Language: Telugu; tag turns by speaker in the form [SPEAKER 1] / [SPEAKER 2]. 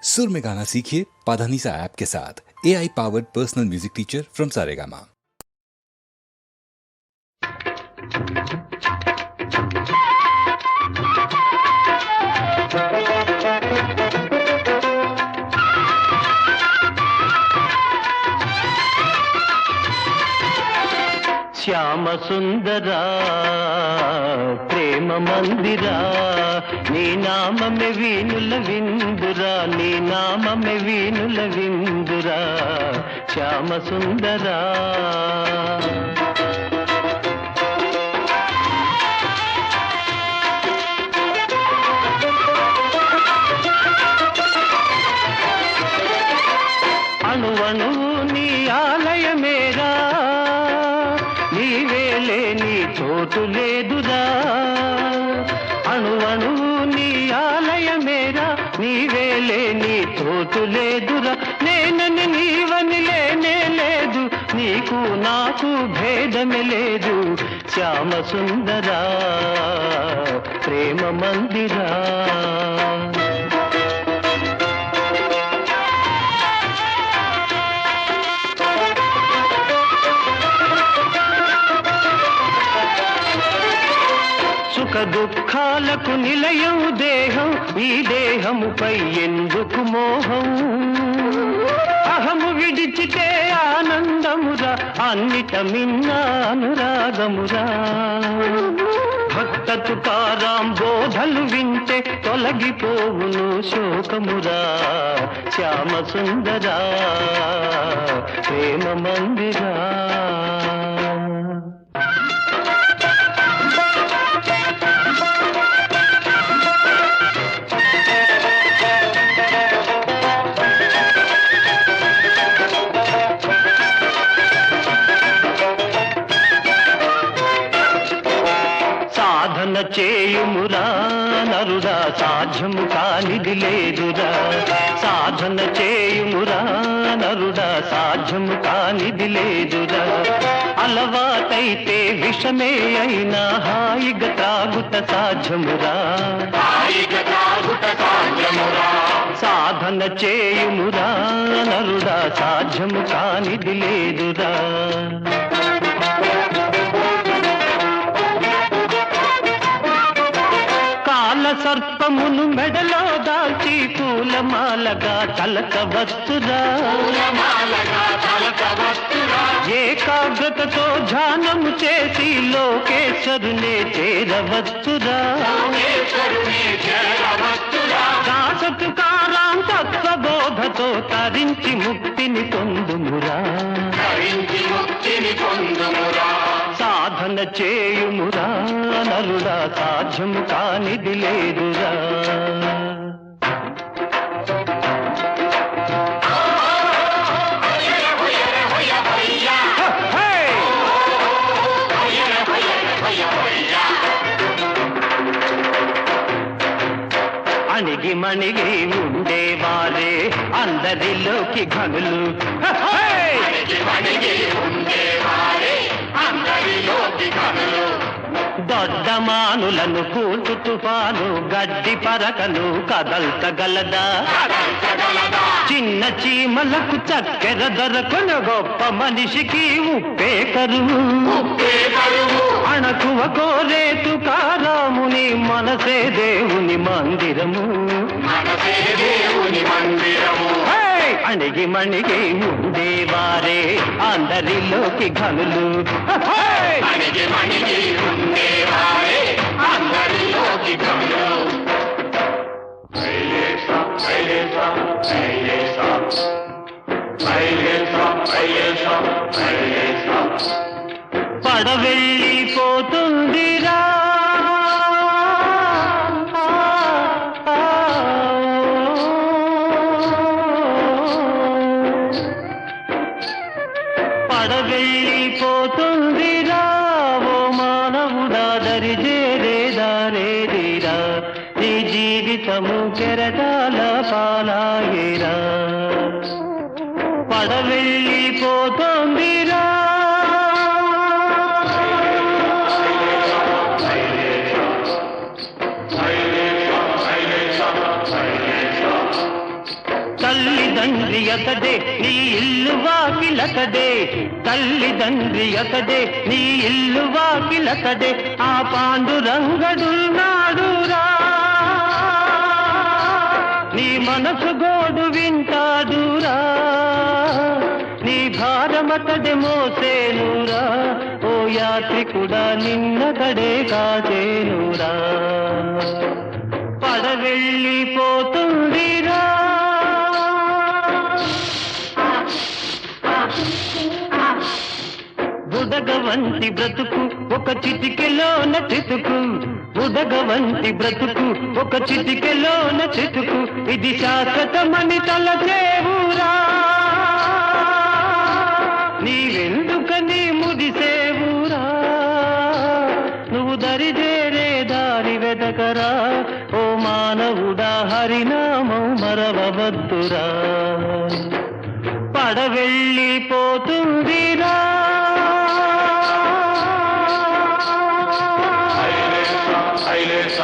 [SPEAKER 1] सुर में गाना सीखिए पाधानीसा ऐप के साथ। AI powered personal music teacher from Saregama.
[SPEAKER 2] శ్యామ సుందరా ప్రేమ మందిరా నీ నామమే వీణుల విందురా నీ నామమే వీణుల విందురా శ్యామ సుందరా అణువణు నీ ఆలయమేరా నీ చోటు లేదురా అణువణు నీ ఆలయమేరా నీవేలే నీ చోటు లేదురా నేనని నీవని లేనే లేదు నీకు నాకు భేదమే లేదు శ్యామ సుందరా ప్రేమ మందిరా సుఖ దుఃఖాలకు నిలయం దేహం ఈ దేహముపై ఎందుకు మోహం అహము విడిచితే ఆనందమురా అన్నిట మిన్న అనురాగమురా భక్త తుకారాం బోధలు వింటే తొలగిపోవును శోకమురా శ్యామ సుందరా ప్రేమ మందిరా సాధన చేయుమురా నరుడా సాధ్యము కానిది లేదురా సాధన చేయుమురా నరుడా సాధ్యము కానిది లేదురా అలవాటైతే విషమే అయినా హాయిగా తాగుట సాధ్యమురా సాధన చేయుమురా నరుడా సాధ్యము కానిది లేదురా సర్పమును మెడలో దాల్చి పూలమాలగా తలకవచ్చురా ఏకాగ్రతతో ధ్యానము చేసి లోకేశ్వరునే చేరవచ్చురా దాసతుకారాం తత్వబోధతో తరించి ముక్తిని పొందుమురా సాధన చేయుమురా నరుడా సాధ్యము కానిది లేదురా అణిగి మణిగి ఉండేవారే అందరిలోకి ఘనులు దొడ్డమానులను కూర్చు తుఫాను గడ్డి పరకను కదల్చగలదా చిన్న చీమలకు చక్కెర దొరకను గొప్ప మనిషికి ఉప్పే కరువు అణకువ కోరే తుకారాముని మనసే దేవుని మందిరము అణిగి మణిగి ఉండేవారే అందరిలోకి ఘనులు పడవెళ్ళిపోతుందిరా పడవెళ్ళిపోతుందిరా ఓ మానవుడా దరి చేరేదారేదిరా నీ జీవితము కెరటాల పాలాయేరా పడవెళ్ళిపోతుందిరా తల్లిదండ్రి అతడే నీ ఇల్లు వాకిలతడే, తల్లిదండ్రి అతడే నీ ఇల్లు వాకిలతడే, ఆ పాండురంగడున్నాడురా నీ మనసు గోడు వింటాడురా, నీ భారమతడే మోసేనురా, ఓ యాత్రికుడా నిన్నతడే కాచేనురా. పడవెళ్ళిపోతుందిరా బుడగవంటి బ్రతుకు ఒక చిటికెలోన చితుకు, బుడగవంటి బ్రతుకు ఒక చిటికెలోన చితుకు, ఇది శాశ్వతమని తలచేవురా, నీవెందుకని ముదిసేవురా, నువ్వు దరిజేరే దారి వెదకరా, ఓ మానవుడా హరినామం మరవవద్దురా. పడవెళ్ళిపోతుందిరా
[SPEAKER 3] Silence,